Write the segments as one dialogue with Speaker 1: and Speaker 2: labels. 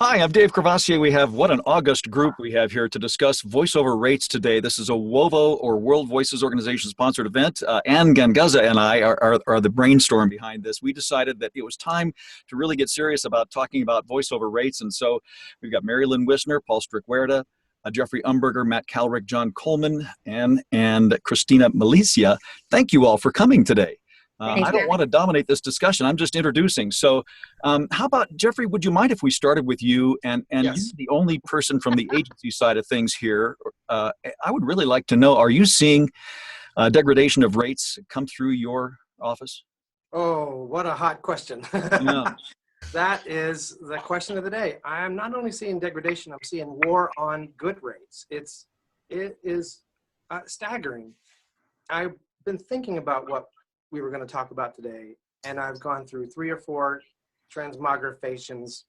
Speaker 1: Hi, I'm Dave Courvoisier. What an august group we have here to discuss voiceover rates today. This is a WoVO, or World Voices Organization sponsored event. And Ganguzza and I are the brainstorm behind this. We decided that it was time to really get serious about talking about voiceover rates. And so we've got Lynn Wissner, Paul Strikwerda, Jeffrey Umberger, Matt Cowlrick, John Coleman, and Cristina Milizia. Thank you all for coming today. I don't want to dominate this discussion. I'm just introducing. So how about, Jeffrey, would you mind if we started with you? And
Speaker 2: Yes.
Speaker 1: You're the only person from the agency side of things here. I would really like to know, are you seeing degradation of rates come through your office?
Speaker 2: Oh, what a hot question.
Speaker 1: Yeah.
Speaker 2: That is the question of the day. I'm not only seeing degradation, I'm seeing war on good rates. It is staggering. I've been thinking about what we were going to talk about today, and I've gone through 3 or 4 transmogrifications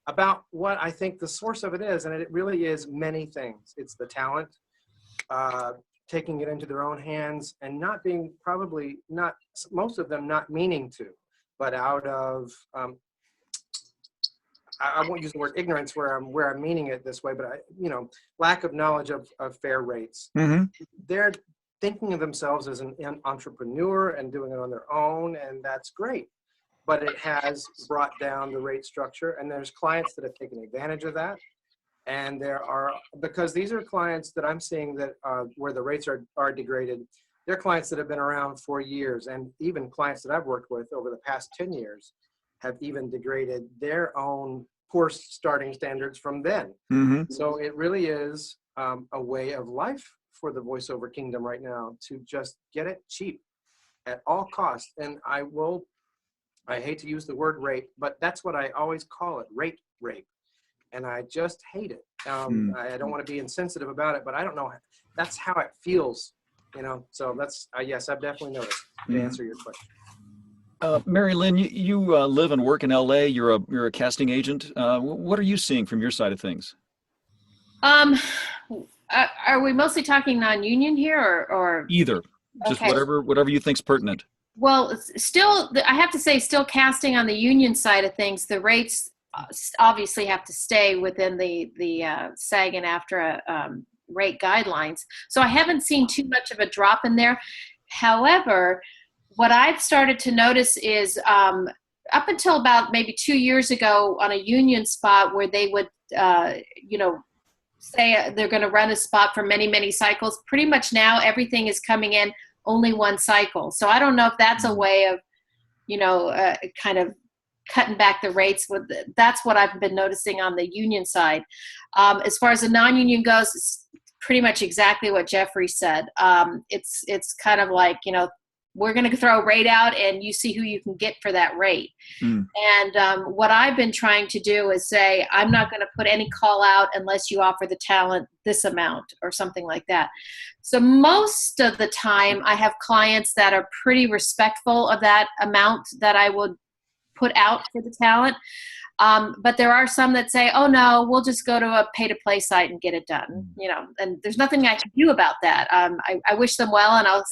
Speaker 2: about what I think the source of it is, and it really is many things. It's the talent, taking it into their own hands, and probably not, most of them not meaning to, but out of, I won't use the word ignorance where I'm meaning it this way, but lack of knowledge of fair rates.
Speaker 1: Mm-hmm.
Speaker 2: They're thinking of themselves as an entrepreneur and doing it on their own, and that's great. But it has brought down the rate structure, and there's clients that have taken advantage of that. And because these are clients that I'm seeing that where the rates are degraded, they're clients that have been around for years, and even clients that I've worked with over the past 10 years have even degraded their own poor starting standards from then.
Speaker 1: Mm-hmm.
Speaker 2: So it really is a way of life for the voiceover kingdom right now to just get it cheap at all costs. And I hate to use the word rape, but that's what I always call it, rate rape. And I just hate it. I don't want to be insensitive about it, but I don't know. That's how it feels, so that's, yes, I've definitely noticed, to answer your question.
Speaker 1: Lynn, you live and work in LA. You're a casting agent. What are you seeing from your side of things?
Speaker 3: Are we mostly talking non-union here, or
Speaker 1: Either, just
Speaker 3: okay.
Speaker 1: whatever you think's pertinent.
Speaker 3: Well, still, I have to say, still casting on the union side of things, the rates obviously have to stay within the SAG and AFTRA rate guidelines. So I haven't seen too much of a drop in there. However, what I've started to notice is up until about maybe 2 years ago on a union spot where they would, say they're going to run a spot for many, many cycles. Pretty much now everything is coming in only one cycle. So I don't know if that's a way of, kind of cutting back the rates. That's what I've been noticing on the union side. As far as the non-union goes, it's pretty much exactly what Jeffrey said. It's kind of like, we're going to throw a rate out and you see who you can get for that rate. And what I've been trying to do is say, I'm not going to put any call out unless you offer the talent this amount or something like that. So most of the time I have clients that are pretty respectful of that amount that I would put out for the talent. But there are some that say, oh no, we'll just go to a pay-to-play site and get it done, and there's nothing I can do about that. I wish them well, and I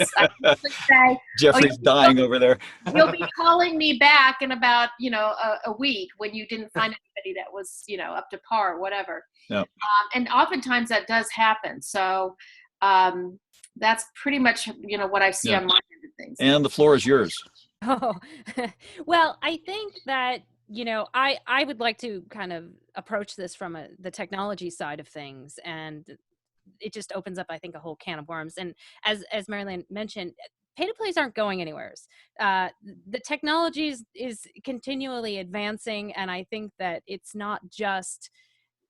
Speaker 3: say,
Speaker 1: Jeffrey's dying over there.
Speaker 3: You'll be calling me back in about, a week when you didn't find anybody that was, up to par or whatever.
Speaker 1: Yep.
Speaker 3: And oftentimes that does happen. So that's pretty much, what I see on my end of things.
Speaker 1: And the floor is yours.
Speaker 4: Oh, well, I think that, I would like to kind of approach this from the technology side of things, and it just opens up, I think, a whole can of worms. And as Lynn mentioned, pay-to-plays aren't going anywhere. The technology is continually advancing, and I think that it's not just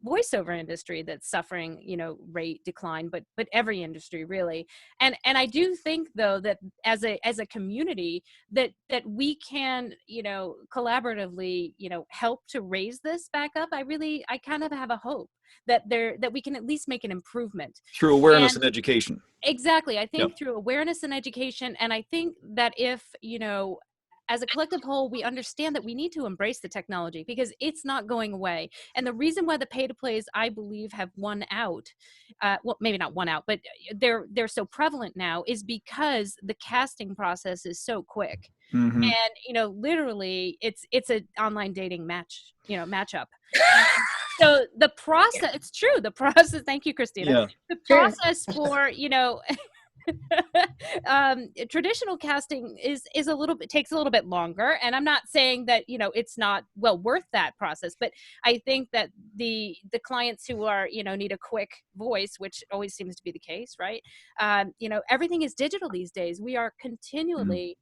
Speaker 4: voiceover industry that's suffering, rate decline, but every industry really. And I do think though that as a community that we can, collaboratively, help to raise this back up. I kind of have a hope that we can at least make an improvement
Speaker 1: through awareness and education.
Speaker 4: Exactly. I think through awareness and education. And I think that if, as a collective whole, we understand that we need to embrace the technology because it's not going away. And the reason why the pay-to-plays, I believe, have won out, well, maybe not won out, but they're so prevalent now, is because the casting process is so quick.
Speaker 1: Mm-hmm.
Speaker 4: And literally, it's an online dating matchup. So the process, it's true. The process. Thank you, Cristina.
Speaker 1: Yeah.
Speaker 4: The process for traditional casting is a little bit, takes a little bit longer, and I'm not saying that it's not worth that process, but I think that the clients who are need a quick voice, which always seems to be the case, right? Everything is digital these days. We are continually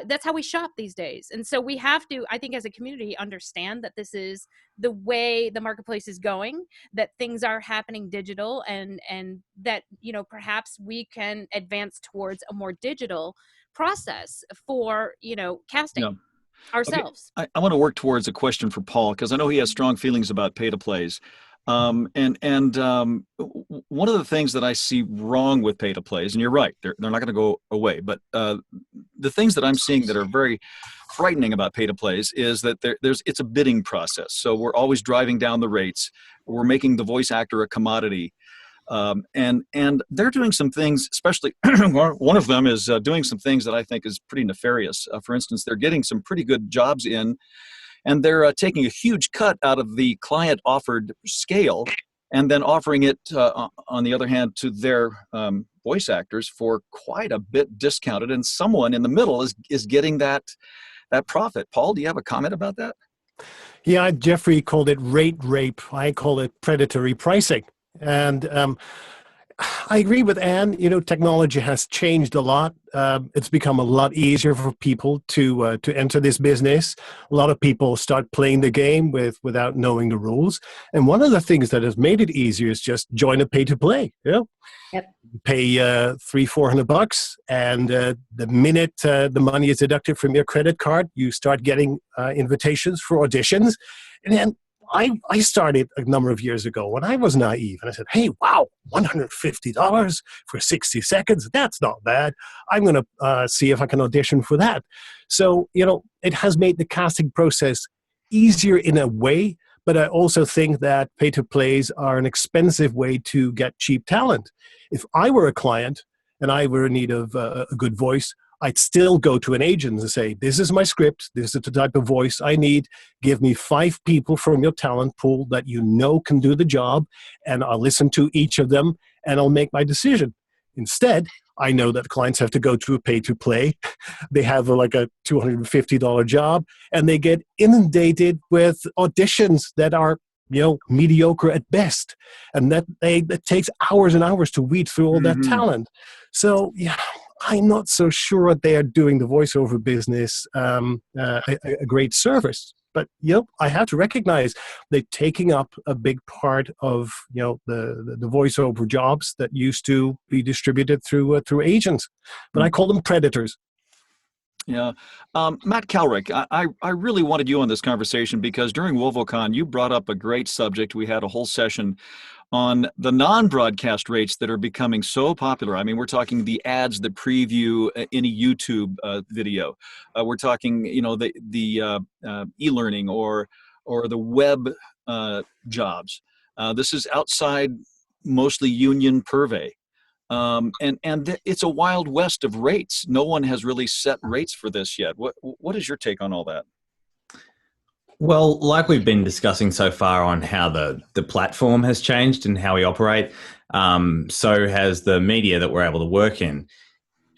Speaker 4: that's how we shop these days. And so we have to, I think, as a community, understand that this is the way the marketplace is going, that things are happening digital, and that, perhaps we can advance towards a more digital process for, casting ourselves.
Speaker 1: Okay. I want to work towards a question for Paul, because I know he has strong feelings about pay-to-plays. One of the things that I see wrong with pay-to-plays, and you're right, they're not going to go away, but the things that I'm seeing that are very frightening about pay-to-plays is that it's a bidding process. So we're always driving down the rates. We're making the voice actor a commodity. And they're doing some things, especially one of them is doing some things that I think is pretty nefarious. For instance, they're getting some pretty good jobs in, and they're taking a huge cut out of the client offered scale and then offering it, on the other hand, to their voice actors for quite a bit discounted. And someone in the middle is getting that profit. Paul, do you have a comment about that?
Speaker 5: Yeah, Jeffrey called it rate rape. I call it predatory pricing. And I agree with Anne. Technology has changed a lot. It's become a lot easier for people to enter this business. A lot of people start playing the game without knowing the rules. And one of the things that has made it easier is just join a pay-to-play. Yep. Pay $300-400, and the minute the money is deducted from your credit card, you start getting invitations for auditions. And then I started a number of years ago when I was naive, and I said, hey, wow, $150 for 60 seconds? That's not bad. I'm going to see if I can audition for that. So, it has made the casting process easier in a way, but I also think that pay-to-plays are an expensive way to get cheap talent. If I were a client and I were in need of a good voice, I'd still go to an agent and say, this is my script, this is the type of voice I need, give me 5 people from your talent pool that can do the job, and I'll listen to each of them, and I'll make my decision. Instead, I know that clients have to go to a pay-to-play. They have a $250 job, and they get inundated with auditions that are mediocre at best, and that takes hours and hours to weed through all that talent. So, yeah, I'm not so sure they are doing the voiceover business a great service. But I have to recognize they're taking up a big part of the voiceover jobs that used to be distributed through agents. But I call them predators.
Speaker 1: Yeah. Matt Cowlrick, I really wanted you on this conversation because during WoVOCon, you brought up a great subject. We had a whole session on the non-broadcast rates that are becoming so popular. I mean, we're talking the ads that preview any YouTube video. We're talking, the e-learning or the web jobs. This is outside mostly union purvey. It's a wild west of rates. No one has really set rates for this yet. What is your take on all that?
Speaker 6: Well, like we've been discussing so far on how the platform has changed and how we operate, so has the media that we're able to work in.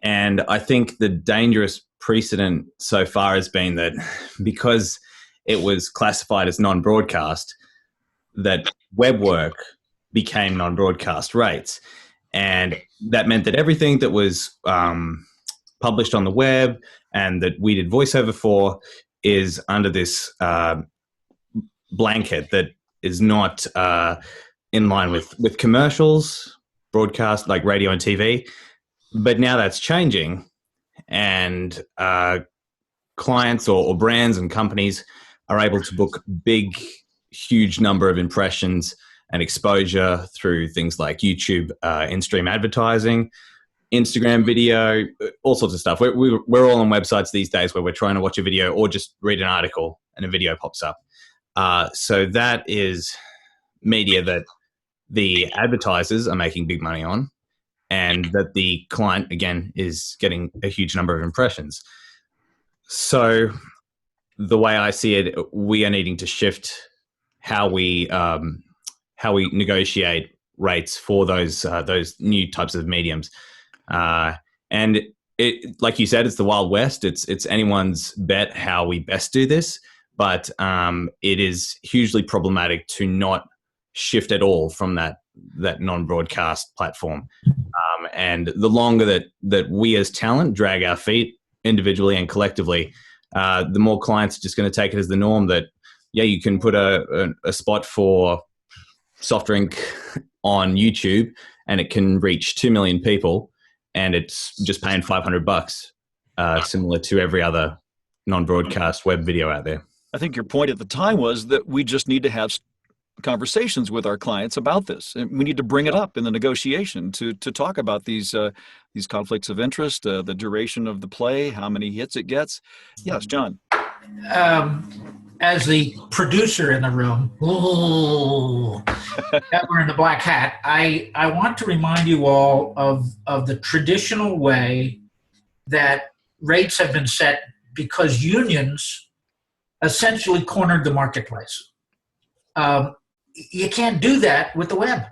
Speaker 6: And I think the dangerous precedent so far has been that because it was classified as non-broadcast, that web work became non-broadcast rates. And that meant that everything that was published on the web and that we did voiceover for is under this blanket that is not in line with commercials, broadcast like radio and TV. But now that's changing, and clients or brands and companies are able to book big, huge number of impressions and exposure through things like YouTube in-stream advertising, Instagram video, all sorts of stuff. We're all on websites these days where we're trying to watch a video or just read an article and a video pops up. So that is media that the advertisers are making big money on, and that the client, again, is getting a huge number of impressions. So the way I see it, we are needing to shift how we negotiate rates for those new types of mediums. And it, like you said, it's the Wild West. It's anyone's bet how we best do this, but it is hugely problematic to not shift at all from that non-broadcast platform. And the longer that we as talent drag our feet individually and collectively, the more clients are just going to take it as the norm that, yeah, you can put a spot for soft drink on YouTube and it can reach 2 million people, and it's just paying $500, similar to every other non-broadcast web video out there.
Speaker 1: I think your point at the time was that we just need to have conversations with our clients about this. And we need to bring it up in the negotiation to talk about these conflicts of interest, the duration of the play, how many hits it gets. Yes, John.
Speaker 7: As the producer in the room, that we're in the black hat, I want to remind you all of the traditional way that rates have been set, because unions essentially cornered the marketplace. You can't do that with the web.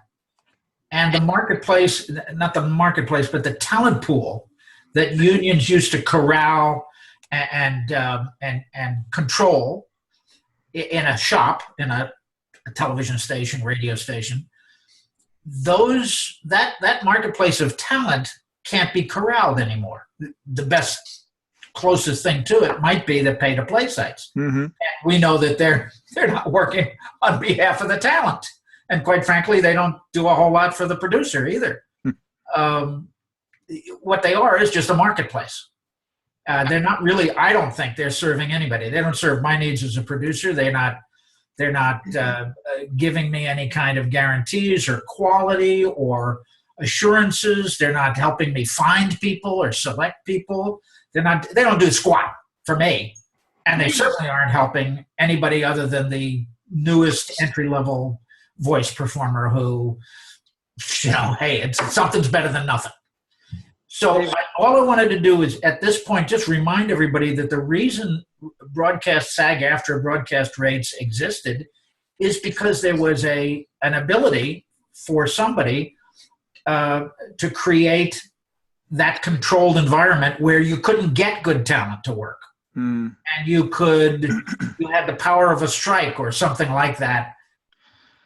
Speaker 7: And the marketplace, not the marketplace, but the talent pool that unions used to corral and control in a shop, in a television station, radio station, that marketplace of talent can't be corralled anymore. The best, closest thing to it might be the pay-to-play sites. Mm-hmm. And we know that they're not working on behalf of the talent. And quite frankly, they don't do a whole lot for the producer either. What they are is just a marketplace. They're not really, I don't think they're serving anybody. They don't serve my needs as a producer. They're not giving me any kind of guarantees or quality or assurances. They're not helping me find people or select people. They don't do squat for me. And they certainly aren't helping anybody other than the newest entry-level voice performer who, hey, something's better than nothing. So all I wanted to do is, at this point, just remind everybody that the reason broadcast SAG-AFTRA broadcast rates existed is because there was an ability for somebody to create that controlled environment where you couldn't get good talent to work. And you had the power of a strike or something like that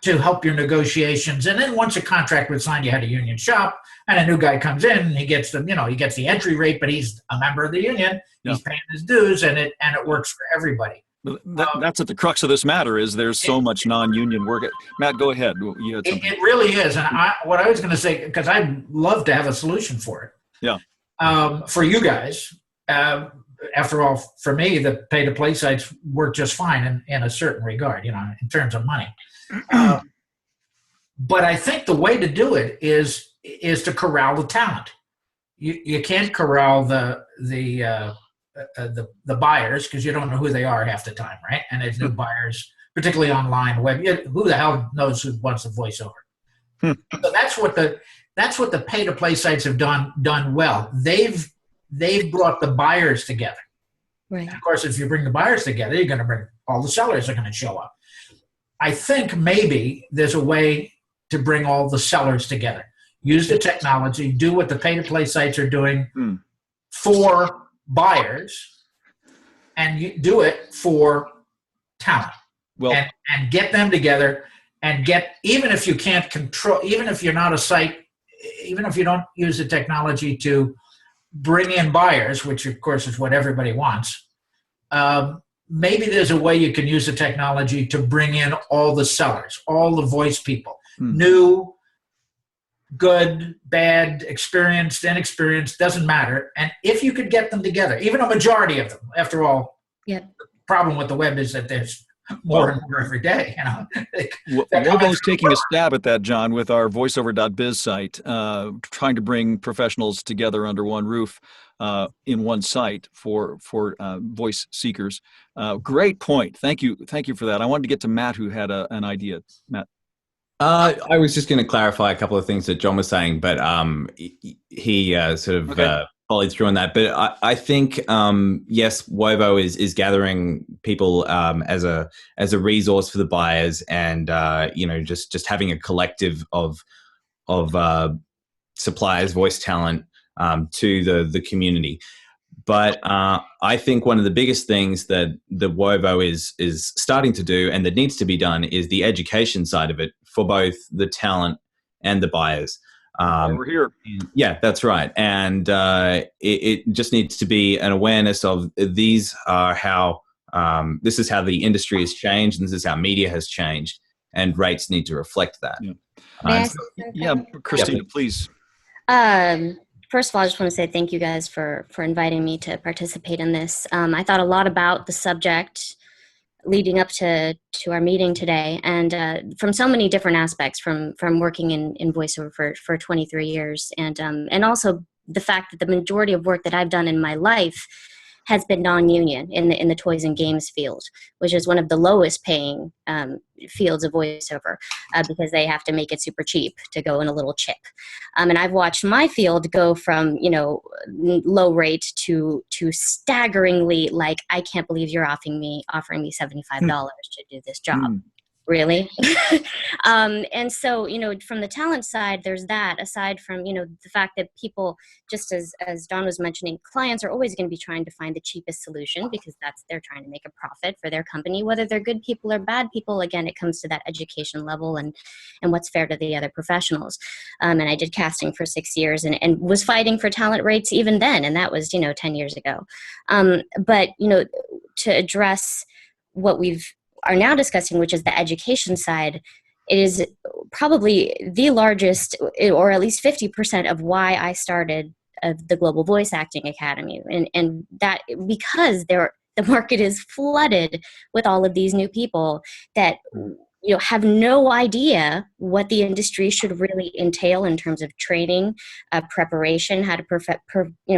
Speaker 7: to help your negotiations. And then once a contract was signed, you had a union shop, and a new guy comes in and he gets the entry rate, but he's a member of the union. Yeah. He's paying his dues, and it works for everybody.
Speaker 1: That's at the crux of this matter, is there's so much non-union work. Matt, go ahead. You had something.
Speaker 7: It really is. And what I was going to say, because I'd love to have a solution for it.
Speaker 1: Yeah.
Speaker 7: For you guys, after all, for me, the pay-to-play sites work just fine in a certain regard, in terms of money. But I think the way to do it is to corral the talent. You can't corral the buyers, because you don't know who they are half the time, right? And there's new buyers, particularly online web. Who the hell knows who wants a voiceover? So that's what the pay-to-play sites have done well. They've brought the buyers together. Right. And of course, if you bring the buyers together, you're going to bring all the sellers are going to show up. I think maybe there's a way to bring all the sellers together. Use the technology, do what the pay-to-play sites are doing for buyers, and you do it for talent. Well, and get them together, and even if you can't control, even if you're not a site, even if you don't use the technology to bring in buyers, which of course is what everybody wants, maybe there's a way you can use the technology to bring in all the sellers, all the voice people, new, good, bad, experienced, inexperienced, doesn't matter. And if you could get them together, even a majority of them, after all, the problem with the web is that there's more and more every day. You know,
Speaker 1: WoVO's taking a stab at that, John, with our voiceover.biz site, trying to bring professionals together under one roof in one site for voice seekers. Great point. Thank you for that. I wanted to get to Matt, who had an idea. Matt.
Speaker 6: I was just going to clarify a couple of things that John was saying, but he sort of followed through on that. But I think yes, WoVO is gathering people as a resource for the buyers, and just having a collective of suppliers, voice talent to the community. But I think one of the biggest things that the WoVO is starting to do, and that needs to be done, is the education side of it for both the talent and the buyers.
Speaker 1: We're here.
Speaker 6: Yeah, that's right. And it just needs to be an awareness of these are how this is how the industry has changed, and this is how media has changed, and rates need to reflect that.
Speaker 1: Yeah, Cristina, please.
Speaker 8: First of all, I just want to say thank you guys for inviting me to participate in this. I thought a lot about the subject leading up to our meeting today, and from so many different aspects, from working in voiceover for 23 years, and also the fact that the majority of work that I've done in my life has been non-union in the toys and games field, which is one of the lowest paying fields of voiceover because they have to make it super cheap to go in a little chip. And I've watched my field go from low rate to staggeringly, like, I can't believe you're offering me $75 to do this job. Really? And so, from the talent side, there's that, aside from, the fact that people, just as Don was mentioning, clients are always going to be trying to find the cheapest solution because they're trying to make a profit for their company, whether they're good people or bad people. Again, it comes to that education level and what's fair to the other professionals. And I did casting for 6 years and was fighting for talent rates even then. And that was, 10 years ago. But, to address what are now discussing, which is the education side, it is probably the largest, or at least 50% of why I started the Global Voice Acting Academy. And that because the market is flooded with all of these new people that have no idea what the industry should really entail in terms of training, preparation, how to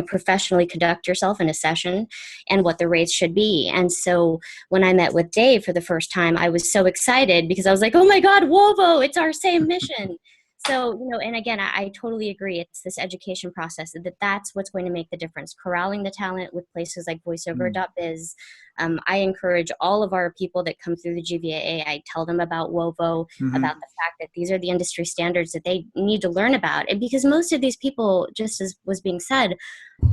Speaker 8: professionally conduct yourself in a session, and what the rates should be. And so when I met with Dave for the first time, I was so excited because I was like, oh my God, WoVO, it's our same mission. So, and again, I totally agree. It's this education process that's what's going to make the difference. Corralling the talent with places like voiceover.biz. I encourage all of our people that come through the GVAA, I tell them about WoVO, about the fact that these are the industry standards that they need to learn about. And because most of these people, just as was being said,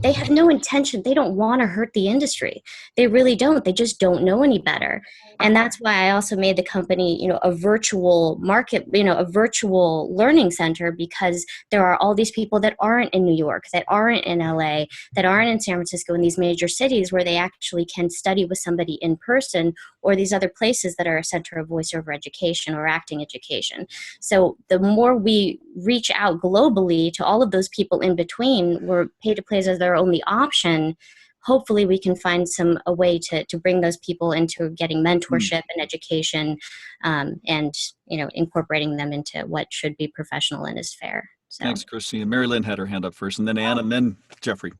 Speaker 8: they have no intention. They don't want to hurt the industry. They really don't. They just don't know any better. And that's why I also made the company, a virtual market, a virtual learning center, because there are all these people that aren't in New York, that aren't in LA, that aren't in San Francisco, in these major cities where they actually can study with somebody in person, or these other places that are a center of voiceover education or acting education. So the more we reach out globally to all of those people in between, where pay to play as their only option, hopefully we can find a way to bring those people into getting mentorship and education, and incorporating them into what should be professional and is fair. So.
Speaker 1: Thanks, Cristina. Mary Lynn had her hand up first, and then Ann, and then Jeffrey.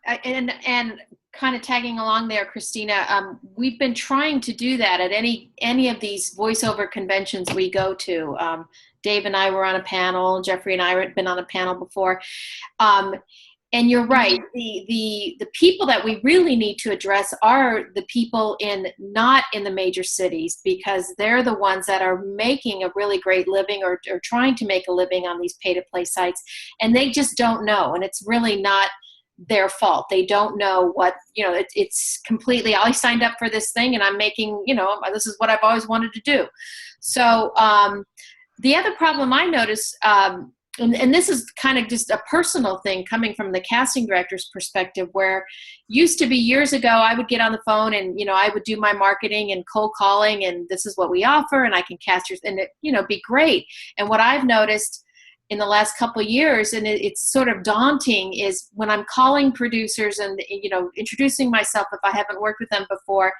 Speaker 3: And kind of tagging along there, Cristina, we've been trying to do that at any of these voiceover conventions we go to. Dave and I were on a panel. Jeffrey and I had been on a panel before. And you're right. The people that we really need to address are the people not in the major cities, because they're the ones that are making a really great living or trying to make a living on these pay-to-play sites, and they just don't know. And it's really not their fault. They don't know what, it's completely, I signed up for this thing and I'm making, this is what I've always wanted to do. So the other problem I notice, and this is kind of just a personal thing coming from the casting director's perspective, where used to be years ago, I would get on the phone and, I would do my marketing and cold calling, and this is what we offer, and I can cast your, and it, be great. And what I've noticed in the last couple of years, and it's sort of daunting, is when I'm calling producers and, you know, introducing myself if I haven't worked with them before,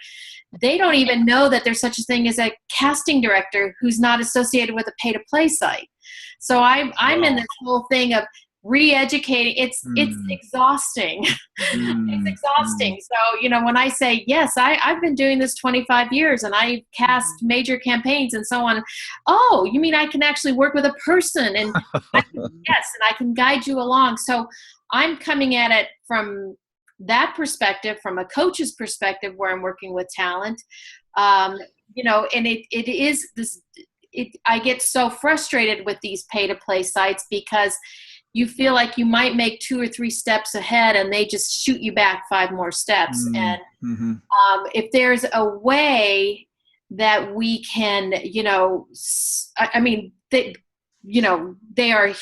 Speaker 3: they don't even know that there's such a thing as a casting director who's not associated with a pay-to-play site. So I'm in this whole thing of re-educating. It's exhausting. It's exhausting. So, you know, when I say, yes, I've been doing this 25 years and I cast major campaigns and so on. Oh, you mean I can actually work with a person? And yes, and I can guide you along. So I'm coming at it from that perspective, from a coach's perspective, where I'm working with talent. You know, and it is this, I get so frustrated with these pay-to-play sites because you feel like you might make 2 or 3 steps ahead and they just shoot you back 5 more steps. And if there's a way that we can, you know, I mean, they, you know, they are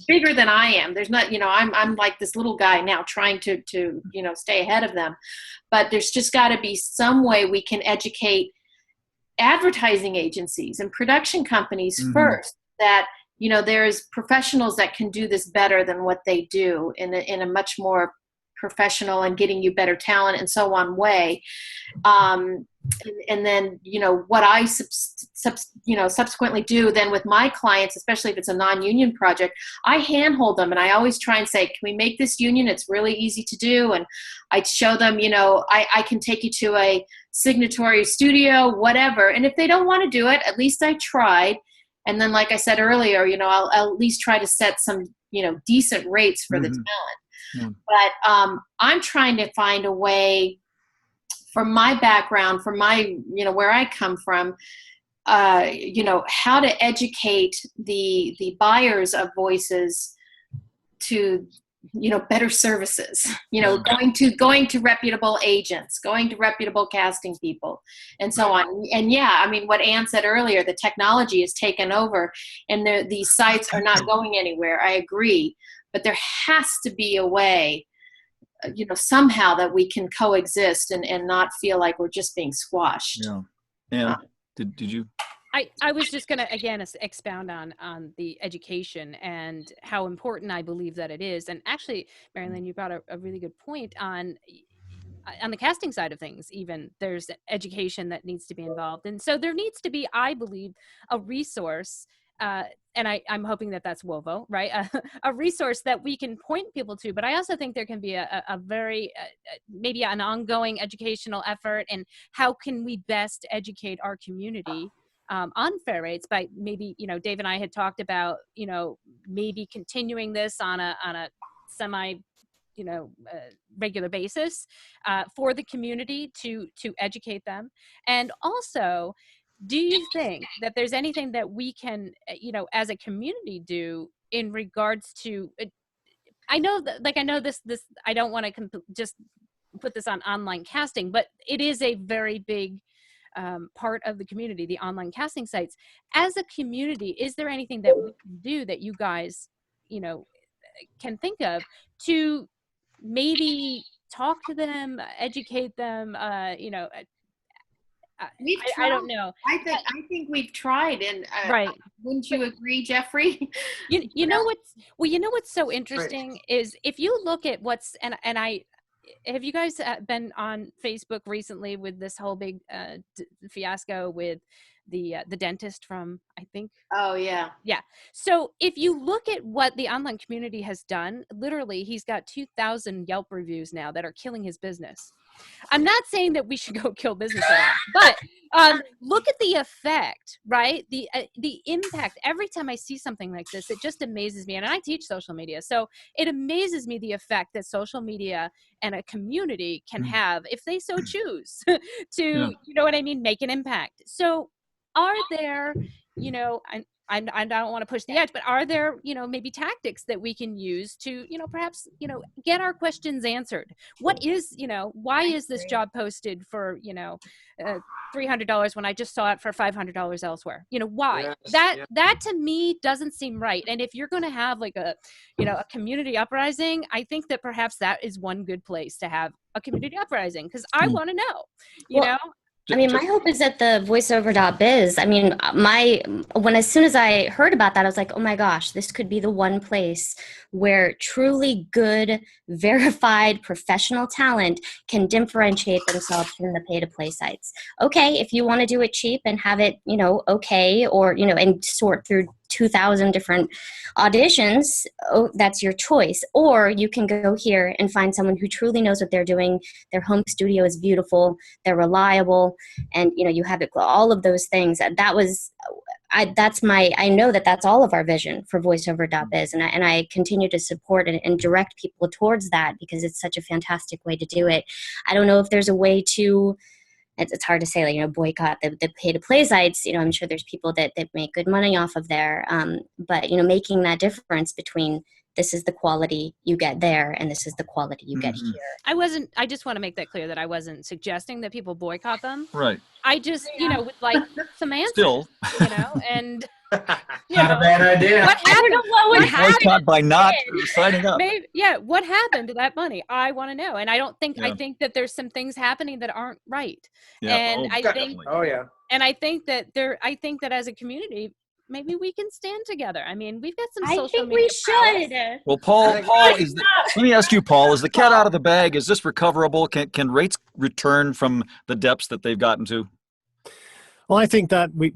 Speaker 3: bigger than I am. There's not, you know, I'm like this little guy now trying to, you know, stay ahead of them. But there's just got to be some way we can educate advertising agencies and production companies first, that, you know, there's professionals that can do this better than what they do in a much more professional and getting you better talent and so on way. And then, you know, what I subsequently do then with my clients, especially if it's a non-union project, I handhold them and I always try and say, can we make this union? It's really easy to do. And I show them, you know, I can take you to a signatory studio, whatever. And if they don't want to do it, at least I tried. And then, like I said earlier, you know, I'll at least try to set some, you know, decent rates for the talent. But I'm trying to find a way, from my background, from my, you know, where I come from, you know, how to educate the buyers of voices to, you know, better services, you know, going to reputable agents, going to reputable casting people, and so on. And yeah, I mean, what Ann said earlier, the technology has taken over and these sites are not going anywhere. I agree, but there has to be a way, you know, somehow that we can coexist and not feel like we're just being squashed.
Speaker 1: Yeah. And did you?
Speaker 4: I was just going to, again, expound on the education and how important I believe that it is. And actually, Marilyn, you brought a really good point on the casting side of things. Even there's education that needs to be involved. And so there needs to be, I believe, a resource, and I'm hoping that that's WoVO, right? A resource that we can point people to. But I also think there can be a very, maybe an ongoing educational effort. And how can we best educate our community on fair rates by maybe, you know, Dave and I had talked about, you know, maybe continuing this on a semi, you know, regular basis for the community to educate them. And also, do you think that there's anything that we can, you know, as a community do in regards to, I know that, like, I know this, I don't want to just put this on online casting, but it is a very big part of the community, the online casting sites. As a community, is there anything that we can do that you guys, you know, can think of to maybe talk to them, educate them, you know, I don't know.
Speaker 3: I think we've tried, and
Speaker 4: right.
Speaker 3: Wouldn't you agree, Jeffrey?
Speaker 4: You know what's so interesting is if you look at what's and I have you guys been on Facebook recently with this whole big fiasco with the dentist from, I think.
Speaker 3: Oh yeah.
Speaker 4: Yeah. So if you look at what the online community has done, literally he's got 2,000 Yelp reviews now that are killing his business. I'm not saying that we should go kill business at all, but look at the effect, right? The impact. Every time I see something like this, it just amazes me. And I teach social media, so it amazes me the effect that social media and a community can have if they so choose to, you know what I mean, make an impact. So are there, you know, I don't want to push the edge, but are there, you know, maybe tactics that we can use to, you know, perhaps, you know, get our questions answered? What is, you know, why is this job posted for, you know, $300 when I just saw it for $500 elsewhere? You know, why?
Speaker 2: Yes,
Speaker 4: that to me doesn't seem right. And if you're going to have like a, you know, a community uprising, I think that perhaps that is one good place to have a community uprising, because I want to know, you know.
Speaker 8: I mean, my hope is that the voiceover.biz, I mean, as soon as I heard about that, I was like, oh my gosh, this could be the one place where truly good, verified, professional talent can differentiate themselves from the pay-to-play sites. Okay, if you want to do it cheap and have it, okay, or, and sort through 2,000 different auditions, that's your choice. Or you can go here and find someone who truly knows what they're doing. Their home studio is beautiful, they're reliable, and you have all of those things. I know that that's all of our vision for voiceover.biz, and I continue to support and direct people towards that because it's such a fantastic way to do it. I don't know if there's a way to, it's hard to say, boycott the pay-to-play sites. I'm sure there's people that make good money off of there. But, making that difference between this is the quality you get there and this is the quality you get here.
Speaker 4: I just want to make that clear that I wasn't suggesting that people boycott them.
Speaker 1: Right.
Speaker 4: I just, would like some answers.
Speaker 1: Still.
Speaker 4: And
Speaker 7: Not a bad idea.
Speaker 4: what happened? What happened?
Speaker 1: Boycott by not signing up.
Speaker 4: Maybe, what happened to that money? I want to know. And I think that there's some things happening that aren't right.
Speaker 1: Yeah.
Speaker 4: And I think,
Speaker 1: definitely.
Speaker 2: Oh yeah.
Speaker 4: and I think that as a community, maybe we can stand together. I mean, we've got some social
Speaker 8: I think
Speaker 4: media
Speaker 8: we should.
Speaker 4: prowess.
Speaker 1: Well, Paul, let me ask you, Paul, is the cat out of the bag? Is this recoverable? Can rates return from the depths that they've gotten to?
Speaker 5: Well, I think that we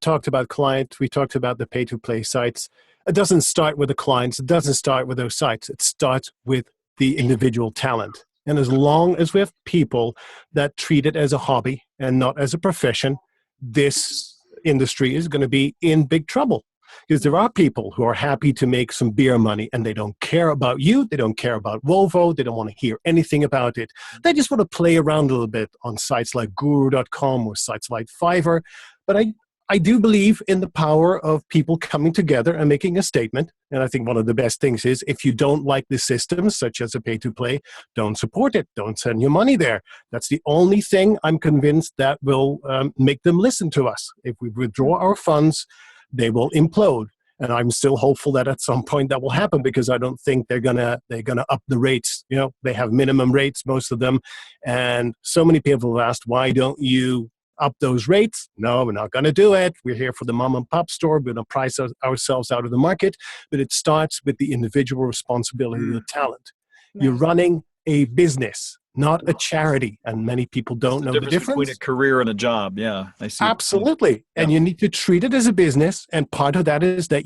Speaker 5: talked about clients, we talked about the pay-to-play sites. It doesn't start with the clients, it doesn't start with those sites, it starts with the individual talent. And as long as we have people that treat it as a hobby and not as a profession, this industry is going to be in big trouble. Because there are people who are happy to make some beer money and they don't care about you, they don't care about WoVO, they don't want to hear anything about it. They just want to play around a little bit on sites like guru.com or sites like Fiverr. But I do believe in the power of people coming together and making a statement. And I think one of the best things is if you don't like the systems, such as a pay-to-play, don't support it. Don't send your money there. That's the only thing I'm convinced that will make them listen to us. If we withdraw our funds, they will implode. And I'm still hopeful that at some point that will happen because I don't think they're gonna up the rates. They have minimum rates, most of them. And so many people have asked, why don't you up those rates? No, we're not gonna do it. We're here for the mom and pop store. We're gonna price ourselves out of the market. But it starts with the individual responsibility of the talent. You're running a business, not a charity. And many people don't know the difference
Speaker 1: between a career and a job. Yeah, I see.
Speaker 5: Absolutely. And you need to treat it as a business. And part of that is that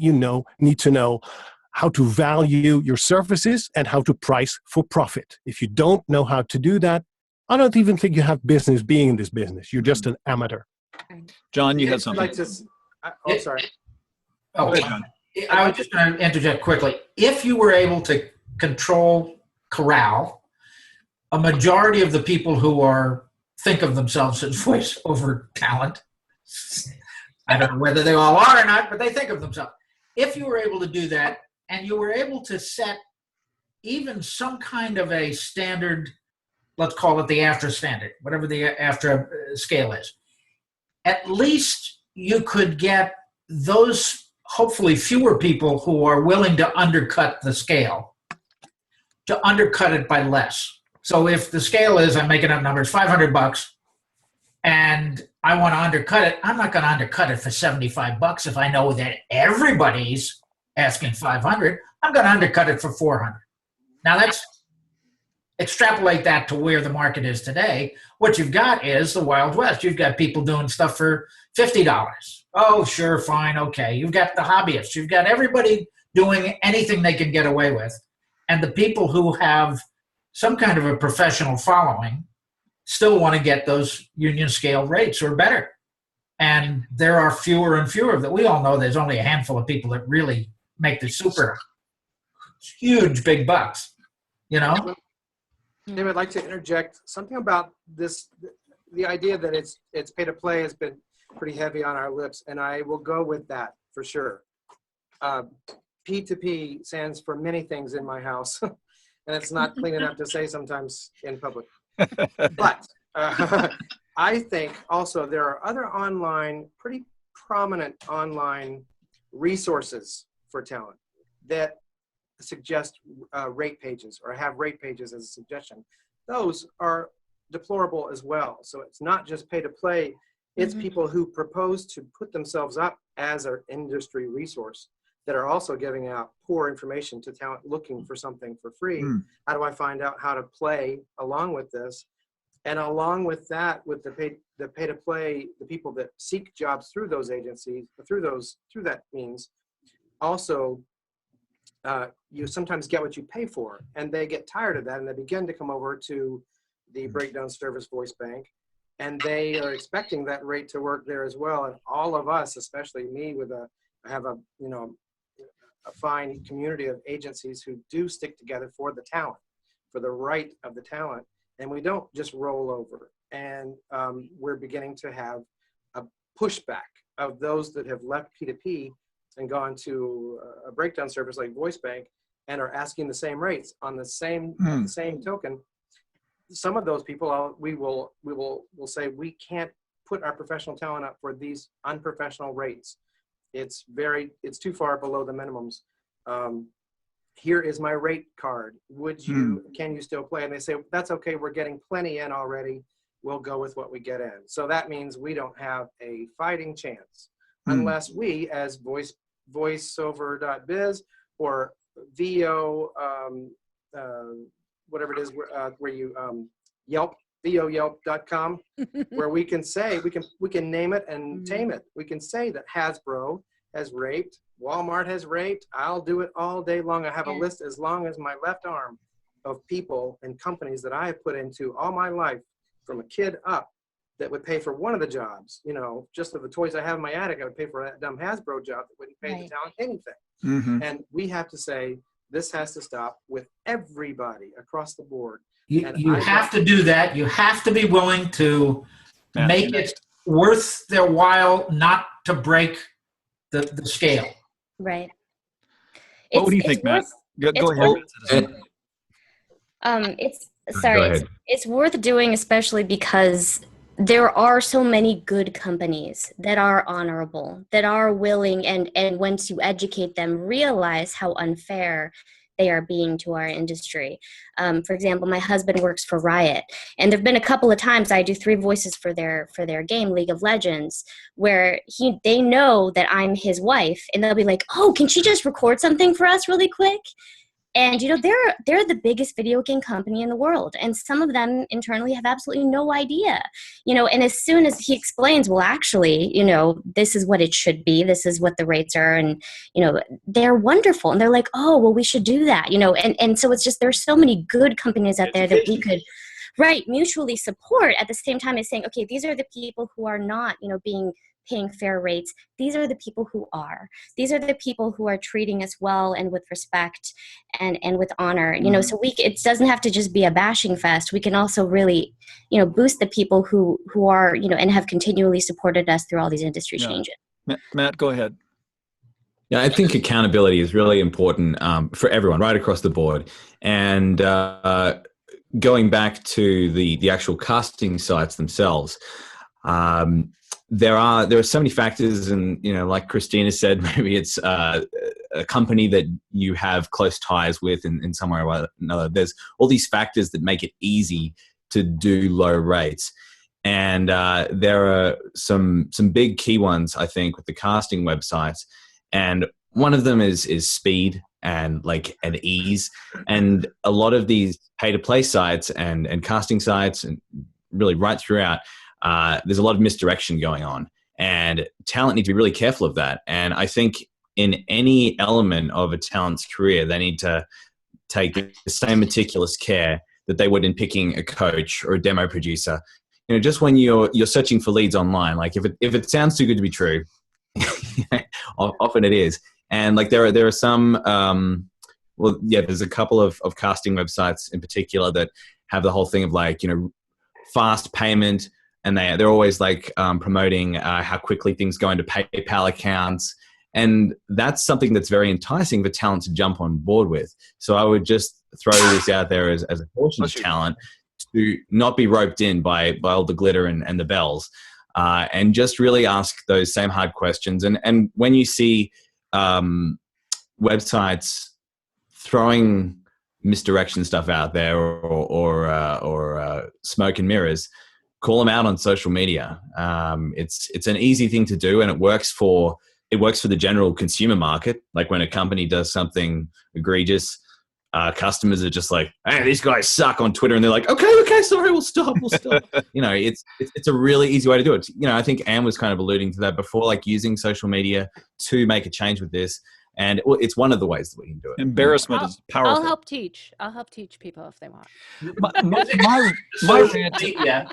Speaker 5: need to know how to value your services and how to price for profit. If you don't know how to do that, I don't even think you have business being in this business. You're just an amateur.
Speaker 1: John, you had something.
Speaker 2: Sorry.
Speaker 7: Oh, I was just going to interject quickly. If you were able to corral a majority of the people who think of themselves as voiceover talent, I don't know whether they all are or not, but they think of themselves. If you were able to do that and you were able to set even some kind of a standard, let's call it the AFTRA standard, whatever the AFTRA scale is, at least you could get those hopefully fewer people who are willing to undercut the scale, to undercut it by less. So if the scale is, I'm making up numbers, $500, and I want to undercut it, I'm not going to undercut it for $75 if I know that everybody's asking $500. I'm going to undercut it for $400. Now extrapolate that to where the market is today. What you've got is the Wild West. You've got people doing stuff for $50. Oh, sure, fine, okay. You've got the hobbyists. You've got everybody doing anything they can get away with. And the people who have some kind of a professional following still want to get those union scale rates or better. And there are fewer and fewer that we all know there's only a handful of people that really make the super huge big bucks,
Speaker 2: David, I'd like to interject something about this. The idea that it's pay to play has been pretty heavy on our lips, and I will go with that for sure. P2P stands for many things in my house, and it's not clean enough to say sometimes in public. But I think also there are other pretty prominent online resources for talent that suggest rate pages or have rate pages as a suggestion. Those are deplorable as well. So it's not just pay to play, it's people who propose to put themselves up as an industry resource that are also giving out poor information to talent looking for something for free. How do I find out how to play along with this? And along with that, with the pay to play, the people that seek jobs through those agencies, through that means, also you sometimes get what you pay for, and they get tired of that, and they begin to come over to the breakdown service voice bank, and they are expecting that rate to work there as well. And all of us, especially me, I have a fine community of agencies who do stick together for the talent, for the right of the talent, and we don't just roll over. And we're beginning to have a pushback of those that have left P2P and gone to a breakdown service like Voice Bank and are asking the same rates on the same token. Some of those people, we will say we can't put our professional talent up for these unprofessional rates. It's too far below the minimums. Here is my rate card. Can you still play? And they say, that's okay, we're getting plenty in already. We'll go with what we get in. So that means we don't have a fighting chance unless we, as voiceover.biz or VO, whatever it is, where you Yelp, VOYelp.com, where we can say, we can name it and tame it. We can say that Hasbro has raped, Walmart has raped. I'll do it all day long. I have a list as long as my left arm of people and companies that I have put into all my life from a kid up that would pay for one of the jobs. Just of the toys I have in my attic, I would pay for that dumb Hasbro job that wouldn't pay the talent anything. And we have to say, this has to stop with everybody across the board.
Speaker 7: You have to do that. You have to be willing to make it worth their while not to break the scale.
Speaker 8: Right.
Speaker 1: What do you think, Matt? Go ahead.
Speaker 8: It's worth doing, especially because there are so many good companies that are honorable, that are willing, and once you educate them, realize how unfair they are being to our industry. For example, my husband works for Riot, and there've been a couple of times I do 3 voices for their game, League of Legends, where they know that I'm his wife, and they'll be like, "Oh, can she just record something for us really quick?" And they're the biggest video game company in the world, and some of them internally have absolutely no idea. And as soon as he explains, well, actually, this is what it should be, this is what the rates are, and they're wonderful, and they're like, oh, well, we should do that. And so it's just, there's so many good companies out there that we could mutually support at the same time as saying, okay, these are the people who are not paying fair rates. These are the people who are. These are the people who are treating us well and with respect and with honor. So it doesn't have to just be a bashing fest. We can also really, boost the people who are, and have continually supported us through all these industry changes.
Speaker 1: Matt, go ahead.
Speaker 6: Yeah, I think accountability is really important for everyone right across the board. And going back to the actual casting sites themselves, there are so many factors, and like Cristina said, maybe it's a company that you have close ties with in some way or another. There's all these factors that make it easy to do low rates, and there are some big key ones, I think, with the casting websites, and one of them is speed and ease, and a lot of these pay-to-play sites and casting sites, and really right throughout. There's a lot of misdirection going on, and talent need to be really careful of that. And I think in any element of a talent's career, they need to take the same meticulous care that they would in picking a coach or a demo producer. Just when you're searching for leads online, if it sounds too good to be true, often it is. And there are some, there's a couple of casting websites in particular that have the whole thing of fast payment. And they're always promoting how quickly things go into PayPal accounts. And that's something that's very enticing for talent to jump on board with. So I would just throw this out there as a caution of talent to not be roped in by all the glitter and the bells, and just really ask those same hard questions. And when you see websites throwing misdirection stuff out there or smoke and mirrors, call them out on social media. It's an easy thing to do, and it works for the general consumer market. Like when a company does something egregious, customers are just like, "Hey, these guys suck" on Twitter, and they're like, "Okay, sorry, we'll stop." It's a really easy way to do it. I think Anne was kind of alluding to that before, like using social media to make a change with this. And it's one of the ways that we can do it.
Speaker 1: Embarrassment is powerful.
Speaker 4: I'll help teach people if they want.
Speaker 1: My
Speaker 7: Social
Speaker 1: rant,
Speaker 7: media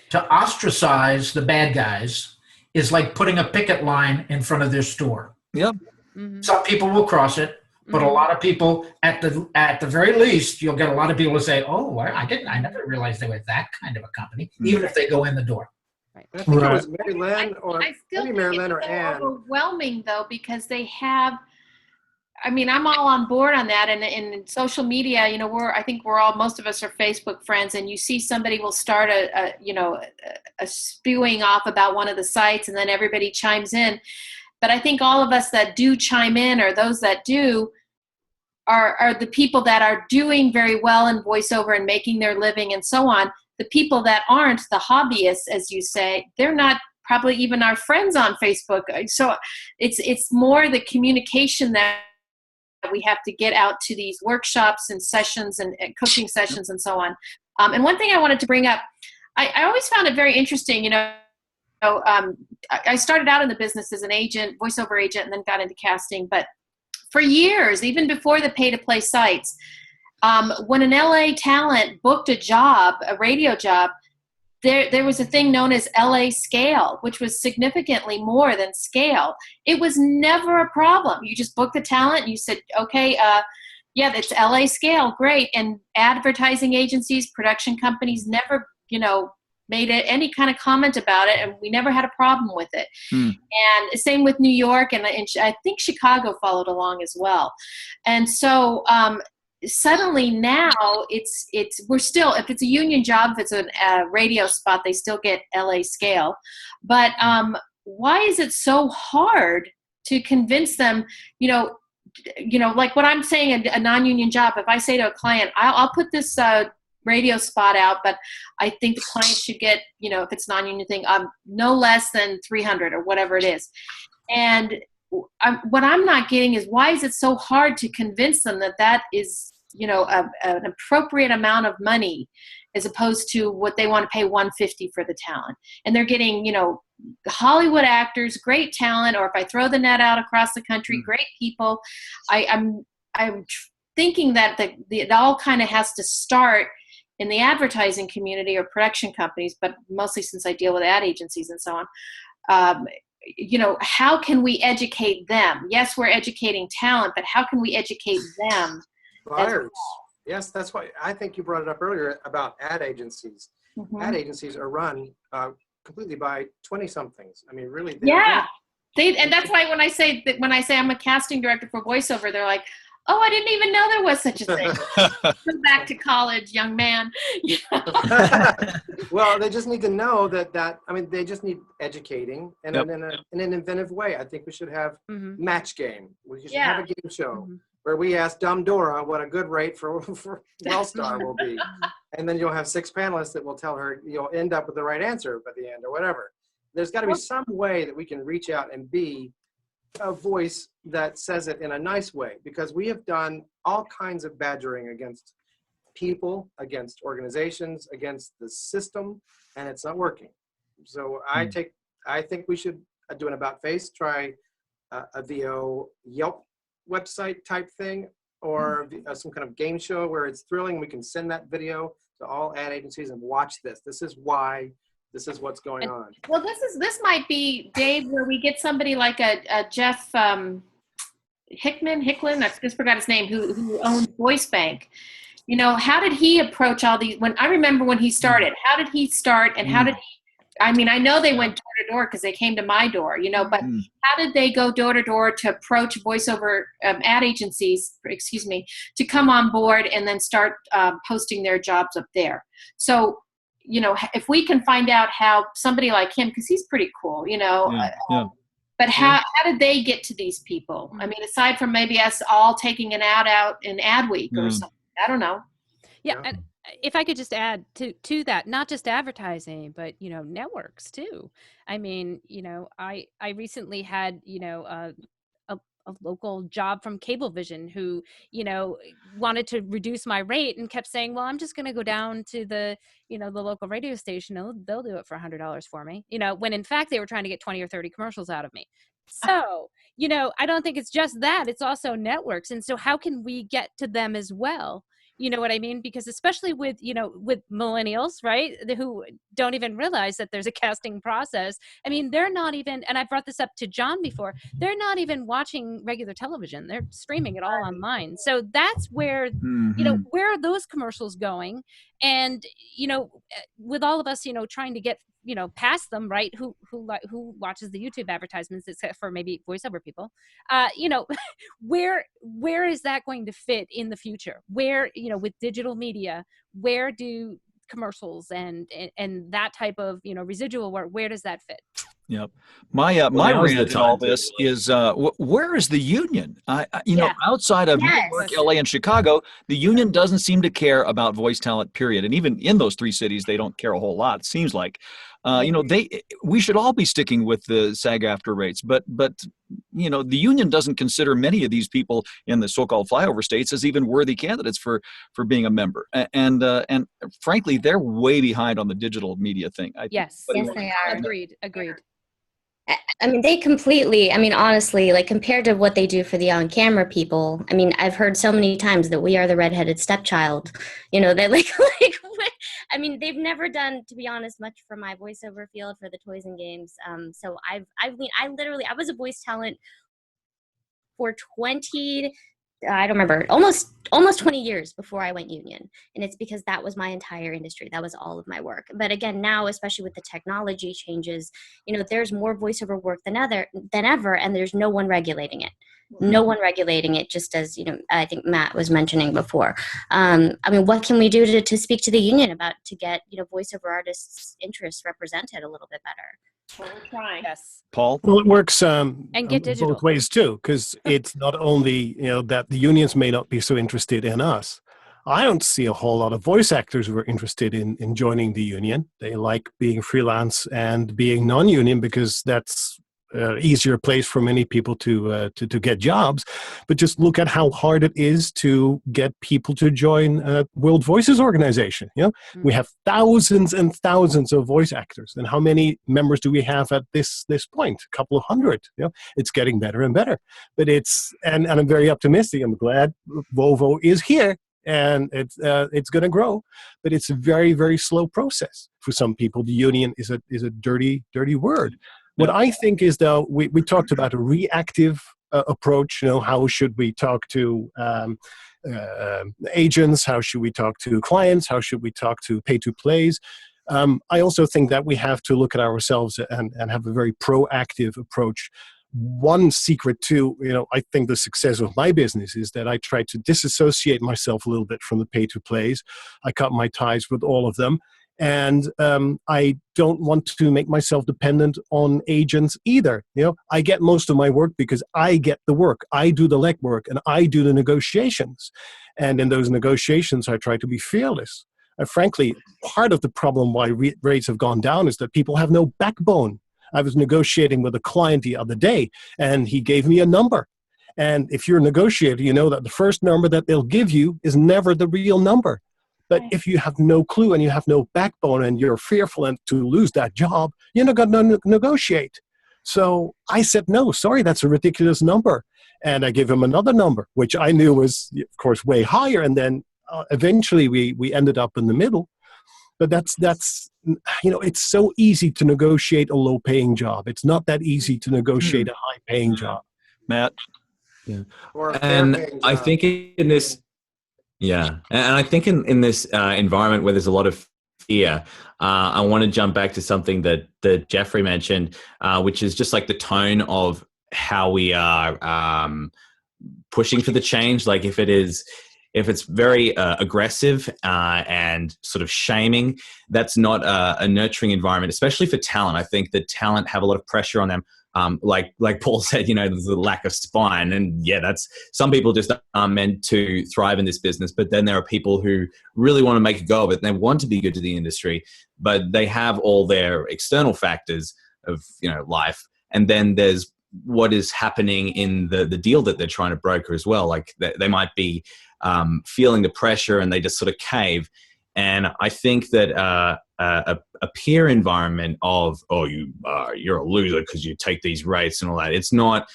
Speaker 7: to ostracize the bad guys is like putting a picket line in front of their store.
Speaker 1: yep.
Speaker 4: Mhm.
Speaker 7: Some people will cross it, but a lot of people, at the very least, you'll get a lot of people to say, "Oh, I never realized they were that kind of a company," even if they go in the door.
Speaker 2: And I think it
Speaker 5: Right.
Speaker 2: was Mary Lynn or
Speaker 3: I still
Speaker 2: maybe
Speaker 3: think
Speaker 2: Mary Lynn
Speaker 3: it's
Speaker 2: or
Speaker 3: so
Speaker 2: Ann.
Speaker 3: overwhelming though, because they have. I mean, I'm all on board on that. And in social media, I think most of us are Facebook friends, and you see somebody will start a spewing off about one of the sites, and then everybody chimes in. But I think all of us that do chime in, or those that do, are the people that are doing very well in voiceover and making their living and so on. The people that aren't, the hobbyists, as you say, they're not probably even our friends on Facebook. So it's more the communication that we have to get out to these workshops and sessions and coaching sessions and so on. And one thing I wanted to bring up, I always found it very interesting, I started out in the business as an agent, voiceover agent, and then got into casting. But for years, even before the pay-to-play sites, when an LA talent booked a radio job, there was a thing known as LA scale, which was significantly more than scale. It was never a problem. You just booked the talent and you said, okay, that's LA scale, great. And advertising agencies, production companies never, made any kind of comment about it, and we never had a problem with it. And same with New York, and I think Chicago followed along as well. And so suddenly now we're still, if it's a union job, if it's a radio spot, they still get LA scale. But why is it so hard to convince them, like what I'm saying, a non-union job, if I say to a client, I'll put this radio spot out, but I think the client should get, if it's non-union thing, no less than 300 or whatever it is. And what I'm not getting is, why is it so hard to convince them that is, an appropriate amount of money, as opposed to what they want to pay $150 for the talent. And they're getting, Hollywood actors, great talent, or if I throw the net out across the country, great people. I'm thinking that it all kind of has to start in the advertising community or production companies, but mostly since I deal with ad agencies and so on. How can we educate them? Yes, we're educating talent, but how can we educate them?
Speaker 2: Buyers. Yes, that's why I think you brought it up earlier about ad agencies.
Speaker 3: Mm-hmm.
Speaker 2: Ad agencies are run completely by 20-somethings. I mean, really.
Speaker 3: And that's why when I say I'm a casting director for voiceover, they're like, "Oh, I didn't even know there was such a thing." Come back to college, young man.
Speaker 2: Well, they just need to know that they just need educating and in an inventive way. I think we should have match game. We should have a game show where we ask Dumb Dora what a good rate for Wellstar will be. And then you'll have 6 panelists that will tell her you'll end up with the right answer by the end or whatever. There's got to be some way that we can reach out and be a voice that says it in a nice way, because we have done all kinds of badgering against people, against organizations, against the system, and it's not working. So I think we should do an about face, try a VO Yelp website type thing, or some kind of game show where it's thrilling. We can send that video to all ad agencies and watch this. This is why. This is what's going on.
Speaker 3: Well, this might be, Dave, where we get somebody like a Jeff Hicklin, I just forgot his name, who owns Voice Bank. How did he approach all these? I remember when he started, how did he start, and how did he? I mean, I know they went door to door because they came to my door, but how did they go door to door to approach voiceover ad agencies, to come on board and then start posting their jobs up there? So, if we can find out how somebody like him, because he's pretty cool, but how did they get to these people? I mean, aside from maybe us all taking an ad out in Ad Week or something. I don't know.
Speaker 4: Yeah,
Speaker 2: Yeah.
Speaker 4: and if I could just add to that, not just advertising, but networks too. I mean, I recently had a local job from Cablevision who wanted to reduce my rate and kept saying, well, I'm just going to go down to the the local radio station and they'll do it for $100 for me, when in fact they were trying to get 20 or 30 commercials out of me. So I don't think it's just that, it's also networks. And so how can we get to them as well? You know what I mean? Because especially with with millennials, right, who don't even realize that there's a casting process. I mean, they're not even, and I brought this up to John before, they're not even watching regular television. They're streaming it all online. So that's where, where are those commercials going? And, with all of us, trying to get, past them, right? Who watches the YouTube advertisements, except for maybe voiceover people, where is that going to fit in the future? Where, with digital media, where do commercials and that type of, residual work, where does that fit?
Speaker 1: Yep. My rant in all this is where is the union? Outside of New York, LA, and Chicago, the union doesn't seem to care about voice talent, period. And even in those three cities, they don't care a whole lot, it seems like. We should all be sticking with the SAG-AFTRA rates, but the union doesn't consider many of these people in the so-called flyover states as even worthy candidates for being a member. And frankly, they're way behind on the digital media thing.
Speaker 8: Yes, they are.
Speaker 4: Agreed.
Speaker 8: I mean, they completely, honestly, like compared to what they do for the on-camera people, I've heard so many times that we are the redheaded stepchild, that they've never done, to be honest, much for my voiceover field for the toys and games. So I was a voice talent for 20, I don't remember, almost 20 years before I went union. And it's because that was my entire industry. That was all of my work. But again, now, especially with the technology changes, there's more voiceover work than ever, and there's no one regulating it. No one regulating it, just as, I think Matt was mentioning before. What can we do to speak to the union to get, voiceover artists' interests represented a little bit better?
Speaker 3: Well, we're trying.
Speaker 4: Yes.
Speaker 1: Paul?
Speaker 5: Well, it works
Speaker 4: And get digital.
Speaker 5: both ways too, because it's not only that the unions may not be so interested in us. I don't see a whole lot of voice actors who are interested in joining the union. They like being freelance and being non-union because that's easier place for many people to get jobs. But just look at how hard it is to get people to join World Voices organization. We have thousands and thousands of voice actors, and how many members do we have at this point? A couple of hundred. It's getting better and better. But and I'm very optimistic. I'm glad WoVO is here. And it's going to grow, but it's a very, very slow process. For some people, the union is a dirty word. What I think is, though, we talked about a reactive approach. How should we talk to agents? How should we talk to clients? How should we talk to pay-to-plays? I also think that we have to look at ourselves and have a very proactive approach. One secret to, I think the success of my business is that I try to disassociate myself a little bit from the pay-to-plays. I cut my ties with all of them. And I don't want to make myself dependent on agents either. I get most of my work because I get the work. I do the legwork and I do the negotiations. And in those negotiations, I try to be fearless. Frankly, part of the problem why rates have gone down is that people have no backbone. I was negotiating with a client the other day, and he gave me a number. And if you're a negotiator, you know that the first number that they'll give you is never the real number. But if you have no clue and you have no backbone and you're fearful and to lose that job, you're not going to negotiate. So I said, no, sorry, that's a ridiculous number. And I gave him another number, which I knew was, of course, way higher. And then eventually we ended up in the middle. But that's it's so easy to negotiate a low-paying job. It's not that easy to negotiate a high-paying job.
Speaker 1: Matt?
Speaker 6: Yeah.
Speaker 2: Or a
Speaker 6: And
Speaker 2: fair-paying
Speaker 6: I
Speaker 2: job.
Speaker 6: think in this, and I think in this environment where there's a lot of fear, I want to jump back to something that Jeffrey mentioned, which is just like the tone of how we are pushing for the change. Like if it's very aggressive and sort of shaming, that's not a nurturing environment, especially for talent. I think that talent have a lot of pressure on them Like Paul said, there's a lack of spine, and yeah, that's some people just aren't meant to thrive in this business. But then there are people who really want to make a go of it, and they want to be good to the industry, but they have all their external factors of life, and then there's what is happening in the deal that they're trying to broker as well. Like they might be feeling the pressure, and they just sort of cave. And I think that a peer environment of you're a loser because you take these rates and all that, it's not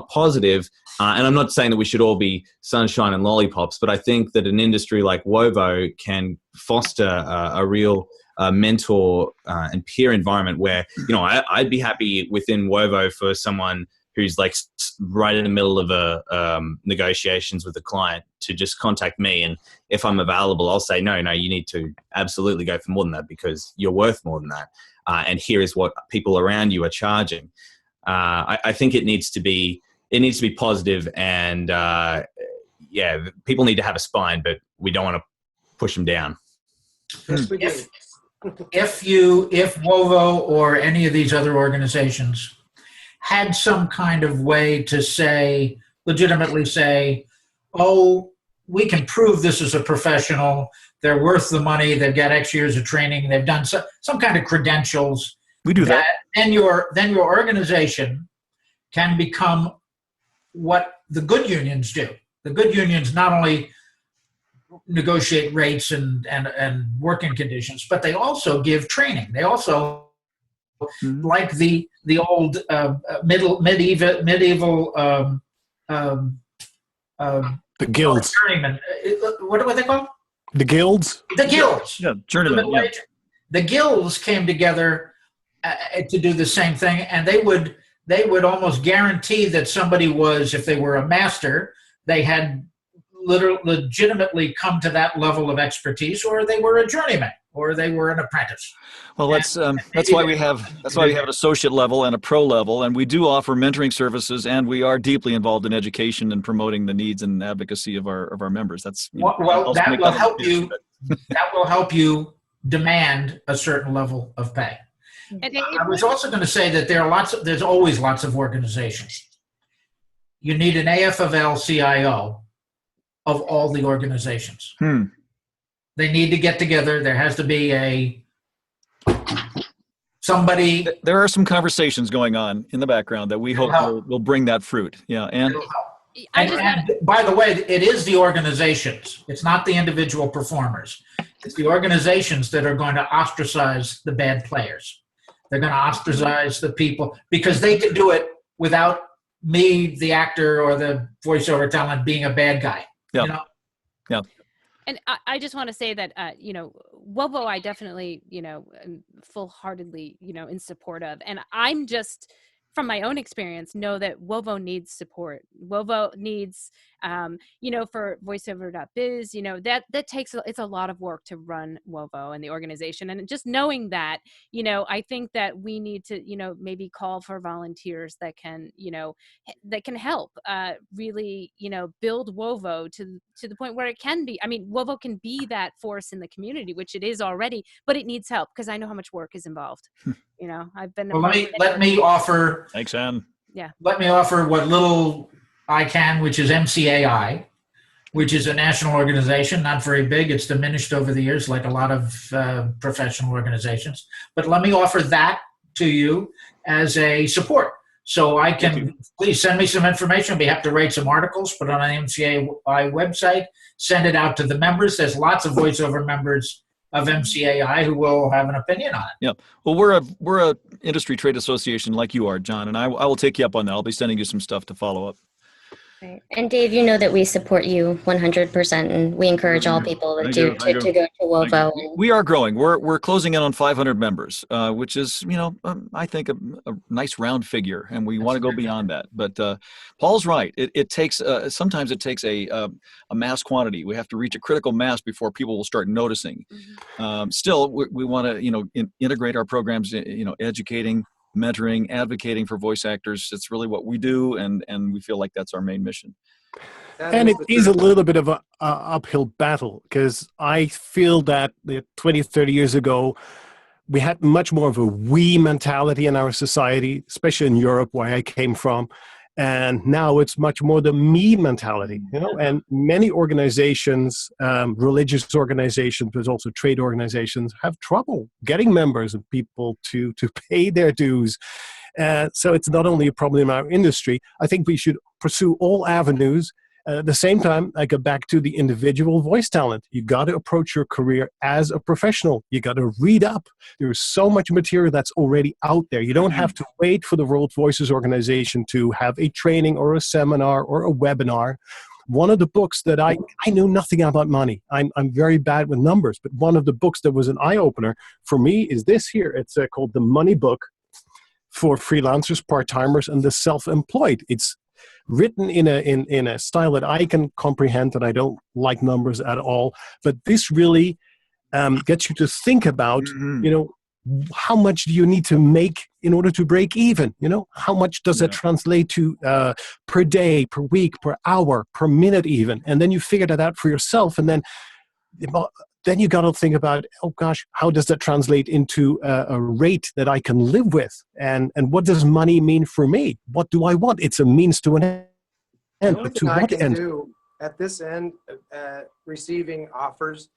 Speaker 6: positive. And I'm not saying that we should all be sunshine and lollipops, but I think that an industry like WoVO can foster a real mentor and peer environment where I'd be happy within WoVO for someone who's like right in the middle of negotiations with the client to just contact me. And if I'm available, I'll say, no, you need to absolutely go for more than that because you're worth more than that. And here is what people around you are charging. I think it needs to be positive, and people need to have a spine, but we don't want to push them down.
Speaker 2: Yes, we do.
Speaker 7: If WoVO or any of these other organizations had some kind of way to legitimately say, oh, we can prove this is a professional, they're worth the money, they've got X years of training, they've done some kind of credentials.
Speaker 1: We do that.
Speaker 7: Then your organization can become what the good unions do. The good unions not only negotiate rates and working conditions, but they also give training. They also, like the old medieval
Speaker 5: the guilds.
Speaker 7: journeyman. What are they called?
Speaker 5: The guilds.
Speaker 7: The guilds.
Speaker 1: Yeah, journeyman. Yeah.
Speaker 7: The guilds came together to do the same thing, and they would almost guarantee that somebody was, if they were a master, they had legitimately come to that level of expertise, or they were a journeyman, or they were an apprentice.
Speaker 1: Well, that's why we have an associate level and a pro level, and we do offer mentoring services, and we are deeply involved in education and promoting the needs and advocacy of our members. That's
Speaker 7: that will help you. That will help you demand a certain level of pay.
Speaker 4: And
Speaker 7: I was also going to say that there's always lots of organizations. You need an AFL-CIO of all the organizations. They need to get together. There has to be somebody.
Speaker 1: There are some conversations going on in the background that we hope will bring that fruit. Yeah, and
Speaker 7: by the way, it is the organizations. It's not the individual performers. It's the organizations that are going to ostracize the bad players. They're going to ostracize the people because they can do it without me, the actor or the voiceover talent, being a bad guy.
Speaker 1: Yeah.
Speaker 4: Yeah. And I just want to say that, WoVO, I definitely, am full-heartedly, in support of. And I'm just, from my own experience, know that WoVO needs support. WoVO needs, for voiceover.biz, that takes, it's a lot of work to run WoVO and the organization. And just knowing that, I think that we need to, maybe call for volunteers that can, that can help really, build WoVO to the point where it can be. I mean, WoVO can be that force in the community, which it is already, but it needs help because I know how much work is involved. I've been.
Speaker 7: Well, let me offer.
Speaker 1: Thanks, Ann.
Speaker 4: Yeah.
Speaker 7: Let me offer what little I can, which is MCA-I, which is a national organization, not very big. It's diminished over the years, like a lot of professional organizations. But let me offer that to you as a support. So I can, please send me some information. We have to write some articles, put it on the MCA-I website, send it out to the members. There's lots of voiceover members of MCA-I who will have an opinion on it.
Speaker 1: Yeah. Well, we're a industry trade association like you are, John, and I will take you up on that. I'll be sending you some stuff to follow up.
Speaker 8: Right. And Dave, you know that we support you 100%, and we encourage all people to go to WoVO.
Speaker 1: We are growing. We're closing in on 500 members, which is, I think a nice round figure, and we want to go beyond that. But Paul's right. It takes sometimes it takes a mass quantity. We have to reach a critical mass before people will start noticing. Still, we want to integrate our programs. Educating, mentoring, advocating for voice actors. It's really what we do, and we feel like that's our main mission.
Speaker 5: And it is a little bit of a uphill battle because I feel that 20, 30 years ago, we had much more of a we mentality in our society, especially in Europe, where I came from. And now it's much more the me mentality, and many organizations, religious organizations, but also trade organizations have trouble getting members and people to pay their dues. So it's not only a problem in our industry. I think we should pursue all avenues. At the same time, I go back to the individual voice talent. You got to approach your career as a professional. You got to read up. There's so much material that's already out there. You don't have to wait for the World Voices Organization to have a training or a seminar or a webinar. One of the books that I knew nothing about money. I'm very bad with numbers, but one of the books that was an eye-opener for me is this here. It's called The Money Book for Freelancers, Part-Timers, and the Self-Employed. It's written in a style that I can comprehend, and I don't like numbers at all. But this really gets you to think about, how much do you need to make in order to break even? How much does that translate to per day, per week, per hour, per minute even? And then you figure that out for yourself. And then you got to think about, oh gosh, how does that translate into a rate that I can live with? And what does money mean for me? What do I want? It's a means to an end.
Speaker 2: The only
Speaker 5: But to
Speaker 2: thing I
Speaker 5: what
Speaker 2: can
Speaker 5: end?
Speaker 2: do at this end, receiving offers,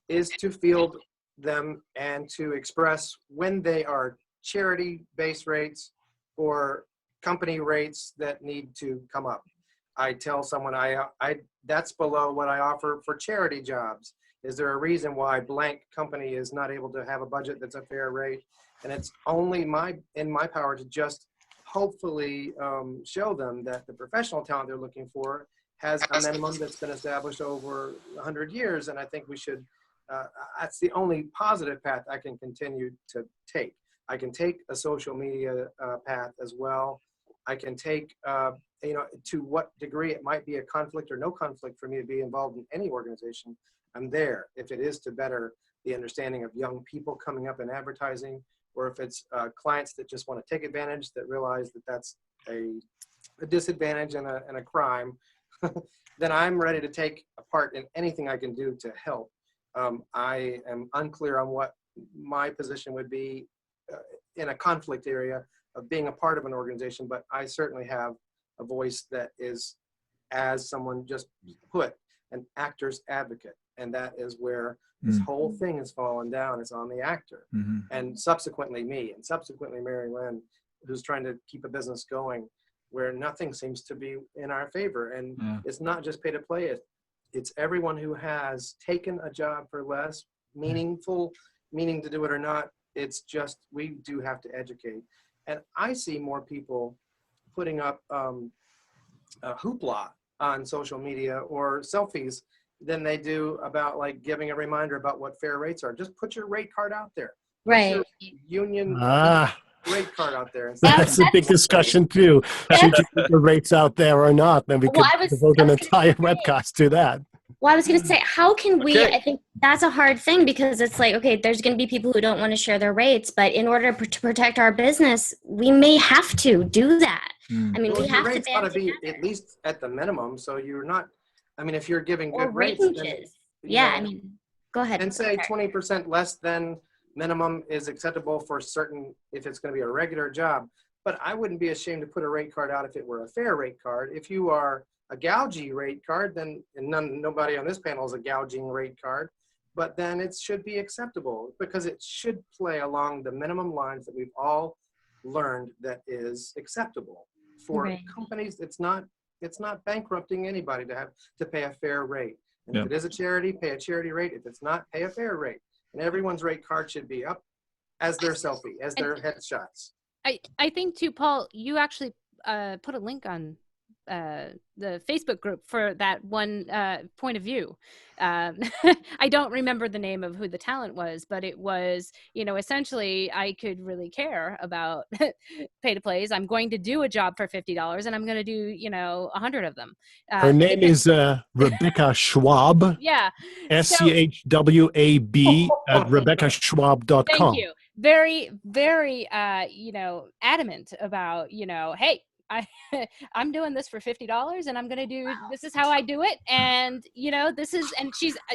Speaker 2: is to field them and to express when they are charity-based rates or company rates that need to come up. I tell someone that's below what I offer for charity jobs. Is there a reason why blank company is not able to have a budget that's a fair rate? And it's only in my power to just hopefully show them that the professional talent they're looking for has a minimum that's been established over 100 years. And I think we should, that's the only positive path I can continue to take. I can take a social media path as well. I can take, to what degree it might be a conflict or no conflict for me to be involved in any organization. I'm there if it is to better the understanding of young people coming up in advertising, or if it's clients that just want to take advantage, that realize that that's a disadvantage and a crime, then I'm ready to take a part in anything I can do to help. I am unclear on what my position would be in a conflict area of being a part of an organization, but I certainly have a voice that is, as someone just put, an actor's advocate. And that is where this whole thing has fallen down. It's on the actor. And subsequently me, and subsequently Mary Lynn, who's trying to keep a business going where nothing seems to be in our favor. And it's not just pay to play. It's everyone who has taken a job for less, meaning to do it or not. It's just, we do have to educate. And I see more people putting up hoopla on social media or selfies than they do about like giving a reminder about what fair rates are. Just put your rate card out there.
Speaker 8: Right.
Speaker 2: Put your union rate card out there.
Speaker 5: That's a big discussion too. Should you put the rates out there or not? Then we could devote an entire webcast to that.
Speaker 8: Well, I was going to say, how can we, I think that's a hard thing, because it's like, okay, there's going to be people who don't want to share their rates, but in order to protect our business, we may have to do that. I mean, we have
Speaker 2: rates
Speaker 8: to
Speaker 2: ought to be at least at the minimum. So you're not, I mean, if you're giving good rates,
Speaker 8: then, I mean, go ahead.
Speaker 2: And say 20% less than minimum is acceptable for certain, if it's going to be a regular job. But I wouldn't be ashamed to put a rate card out if it were a fair rate card. If you are a gouging rate card, then nobody on this panel is a gouging rate card, but then it should be acceptable because it should play along the minimum lines that we've all learned that is acceptable for companies. It's not bankrupting anybody to have to pay a fair rate. And if it is a charity, pay a charity rate. If it's not, pay a fair rate. And everyone's rate card should be up as their selfie, as their headshots.
Speaker 4: I think too, Paul, you actually put a link on the Facebook group for that one point of view. I don't remember the name of who the talent was, but it was, essentially I could really care about pay to plays. I'm going to do a job for $50 and I'm going to do, 100 of them.
Speaker 5: Her name is Rebecca Schwab.
Speaker 4: Yeah.
Speaker 5: SCHWAB at RebeccaSchwab.com.
Speaker 4: Thank you. Very, very, adamant about, hey, I'm doing this for $50 and I'm going to do, this is how I do it. And, you know, this is, and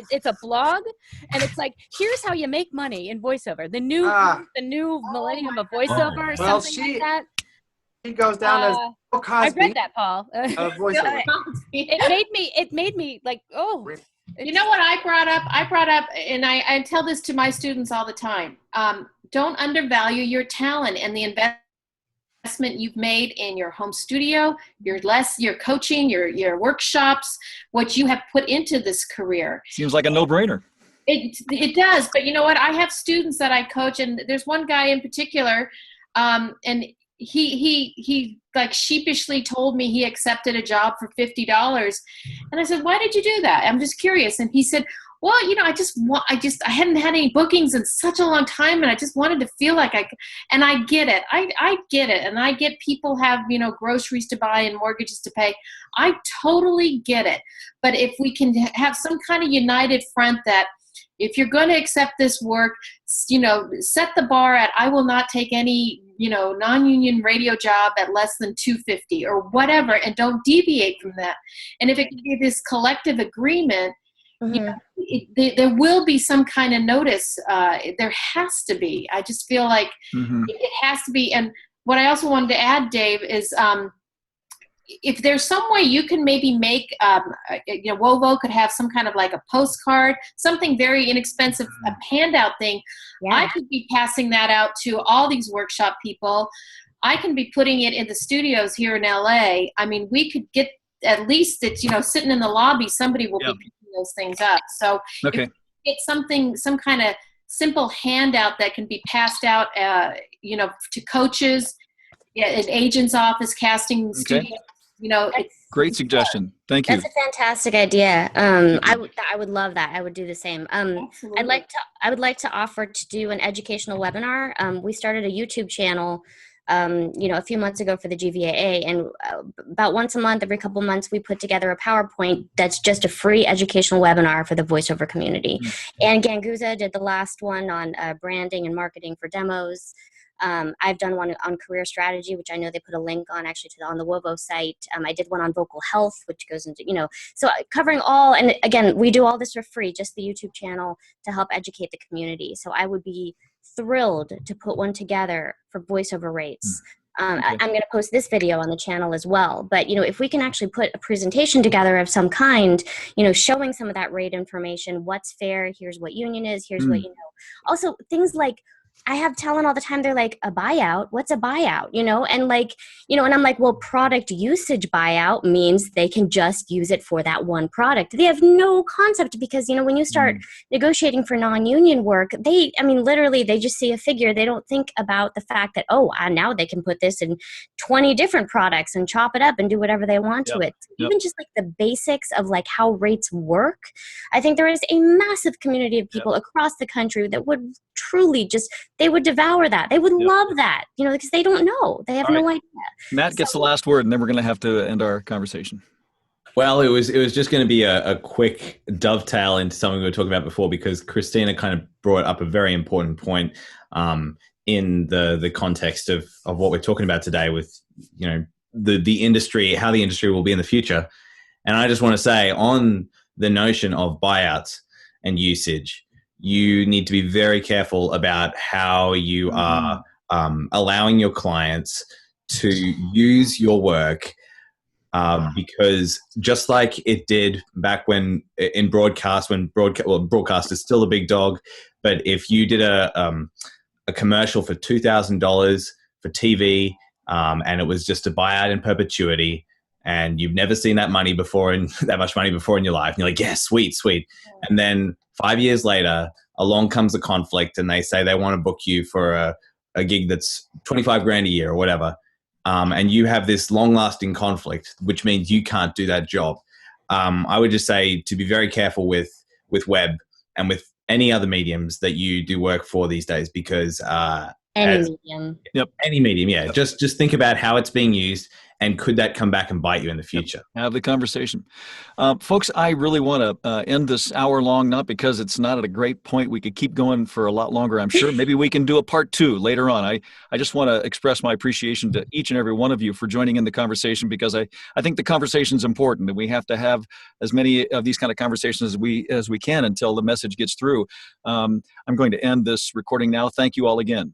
Speaker 4: it's a blog and it's like, here's how you make money in voiceover. The new millennium of voiceover or
Speaker 2: Well,
Speaker 4: something like that.
Speaker 2: She goes down as Bill Cosby.
Speaker 4: I read that, Paul.
Speaker 2: Voiceover.
Speaker 4: It made me like, oh.
Speaker 3: You know what I brought up? And I tell this to my students all the time. Don't undervalue your talent and the investment you've made in your home studio, your coaching, your workshops, what you have put into this career.
Speaker 1: Seems like a no-brainer.
Speaker 3: It does, but you know what? I have students that I coach, and there's one guy in particular, and he like sheepishly told me he accepted a job for $50, and I said, why did you do that? I'm just curious. And he said, well, you know, I hadn't had any bookings in such a long time, and I just wanted to feel like and I get it. I get it. And I get people have, you know, groceries to buy and mortgages to pay. I totally get it. But if we can have some kind of united front that if you're going to accept this work, you know, set the bar at, I will not take any, you know, non-union radio job at less than $250 or whatever, and don't deviate from that. And if it can be this collective agreement, you know, there will be some kind of notice. There has to be. I just feel like it has to be. And what I also wanted to add, Dave, is if there's some way you can maybe make, you know, WoVO could have some kind of like a postcard, something very inexpensive, a handout thing. Yeah. I could be passing that out to all these workshop people. I can be putting it in the studios here in LA. I mean, we could get at least it's, you know, sitting in the lobby, somebody will be picking those things up. So if we get some kind of simple handout that can be passed out, you know, to coaches, an agent's office, casting studios. You know,
Speaker 1: great suggestion. Thank you.
Speaker 8: That's a fantastic idea. I would love that. I would do the same. I would like to offer to do an educational webinar. We started a YouTube channel, you know, a few months ago for the GVAA, and about once a month, every couple months, we put together a PowerPoint that's just a free educational webinar for the voiceover community. And Ganguzza did the last one on branding and marketing for demos. I've done one on career strategy, which I know they put a link on actually on the WoVO site. I did one on vocal health, which goes into, you know, so covering all, and again, we do all this for free, just the YouTube channel to help educate the community. So I would be thrilled to put one together for voiceover rates. I'm going to post this video on the channel as well. But, you know, if we can actually put a presentation together of some kind, you know, showing some of that rate information, what's fair, here's what union is, here's what, you know. Also, things like, I have talent all the time. They're like, a buyout? What's a buyout? You know, and like, you know, and I'm like, well, product usage buyout means they can just use it for that one product. They have no concept because, you know, when you start negotiating for non-union work, literally they just see a figure. They don't think about the fact that, now they can put this in 20 different products and chop it up and do whatever they want to it. Even just like the basics of like how rates work. I think there is a massive community of people across the country that would truly they would devour that. They would love that, you know, because they don't know. They have no idea.
Speaker 1: Matt gets the last word, and then we're going to have to end our conversation.
Speaker 6: Well, it was just going to be a quick dovetail into something we were talking about before, because Cristina kind of brought up a very important point in the context of what we're talking about today with, you know, the industry, how the industry will be in the future. And I just want to say on the notion of buyouts and usage, you need to be very careful about how you are allowing your clients to use your work, because just like it did back when in broadcast, broadcast is still a big dog, but if you did a commercial for $2,000 for TV, and it was just a buyout in perpetuity, and you've never seen that money before and that much money before in your life, and you're like, yeah, sweet. And then 5 years later, along comes a conflict and they say they want to book you for a gig that's 25 grand a year or whatever. And you have this long lasting conflict, which means you can't do that job. I would just say to be very careful with web and with any other mediums that you do work for these days, because
Speaker 8: any medium.
Speaker 6: Any medium. Yeah. Just think about how it's being used And could that come back and bite you in the future?
Speaker 1: Have the conversation. Folks, I really want to end this hour long, not because it's not at a great point. We could keep going for a lot longer, I'm sure. Maybe we can do a part 2 later on. I just want to express my appreciation to each and every one of you for joining in the conversation, because I think the conversation is important, and we have to have as many of these kind of conversations as we can until the message gets through. I'm going to end this recording now. Thank you all again.